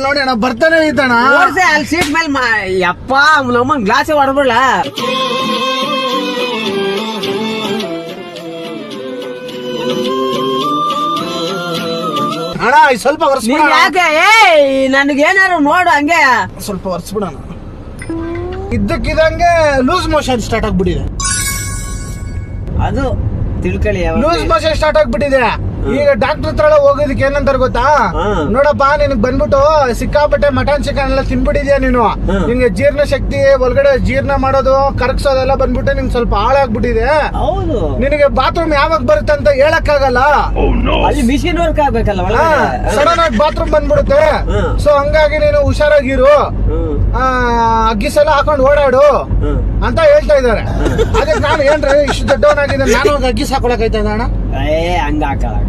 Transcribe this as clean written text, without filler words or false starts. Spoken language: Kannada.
ನೋಡಿ ಅಣ್ಣ ಬರ್ತಾನೆ ಐತಣ್ಣ ಅಲ್ಲಿ ಸೀಟ್ ಮೇಲೆ ಯಪ್ಪ ನಮ್ಮನ್ ಗ್ಲಾಸ್ ಹೊಡ್ಬಿಡ್ಲ. ಅಣ್ಣ ಸ್ವಲ್ಪ ನೀನ್ ಯಾಕೆ ನನ್ಗೇನಾರು ನೋಡು ಹಂಗೆ ಸ್ವಲ್ಪ ಒರ್ಸ್ಬಿಡೋಣ. ಇದ್ದಕ್ಕಿದಂಗೆ ಲೂಸ್ ಮೋಷನ್ ಸ್ಟಾರ್ಟ್ ಆಗ್ಬಿಟ್ಟಿದೆ. ಅದು ತಿಳ್ಕೊಳ್ಳಿ. ಲೂಸ್ ಮೋಷನ್ ಸ್ಟಾರ್ಟ್ ಆಗ್ಬಿಟ್ಟಿದೆ. ಈಗ ಡಾಕ್ಟರ್ ಹತ್ರ ಹೋಗೋದಕ್ಕೆ ಏನಂತಾರ ಗೊತ್ತಾ, ನೋಡಪ್ಪ ನಿನಗ್ ಬಂದ್ಬಿಟ್ಟು ಸಿಕ್ಕಾಪಟ್ಟೆ ಮಟನ್ ಚಿಕನ್ ಎಲ್ಲ ತಿನ್ಬಿಟ್ಟಿದ್ಯಾ ನೀನು, ನಿನ್ಗೆ ಜೀರ್ಣ ಶಕ್ತಿ ಒಳಗಡೆ ಜೀರ್ಣ ಮಾಡೋದು ಕರಗ್ಸೋದೆಲ್ಲ ಬಂದ್ಬಿಟ್ಟು ನಿಂಗೆ ಸ್ವಲ್ಪ ಹಾಳಾಗ್ಬಿಟ್ಟಿದೆ. ಹೌದು, ನಿನಗೆ ಬಾತ್ರೂಮ್ ಯಾವಾಗ ಬರುತ್ತೆ ಅಂತ ಹೇಳಕ್ ಆಗಲ್ಲ. ಅಲ್ಲಿ ಮಿಷಿನ್ ವರ್ಕ್ ಆಗ್ಬೇಕಲ್ಲ, ಸಡನ್ ಆಗಿ ಬಾತ್ರೂಮ್ ಬಂದ್ಬಿಡುತ್ತೆ. ಸೊ ಹಂಗಾಗಿ ನೀನು ಹುಷಾರಾಗಿರು, ಅಗ್ಗಿಸೆಲ್ಲ ಹಾಕೊಂಡು ಓಡಾಡು ಅಂತ ಹೇಳ್ತಾ ಇದಾರೆ. ಅದಕ್ಕೆ ನಾನು ಏನ್ರಿ ಇಷ್ಟು ದೊಡ್ಡವನಾಗಿದ್ದೆ, ನಾನು ಅಗ್ಗಿಸ್ ಹಾಕೊಳಕ್ ಆಯ್ತದ ಅಣ್ಣ? ಹಂಗ ಹಾಕಲಾಗ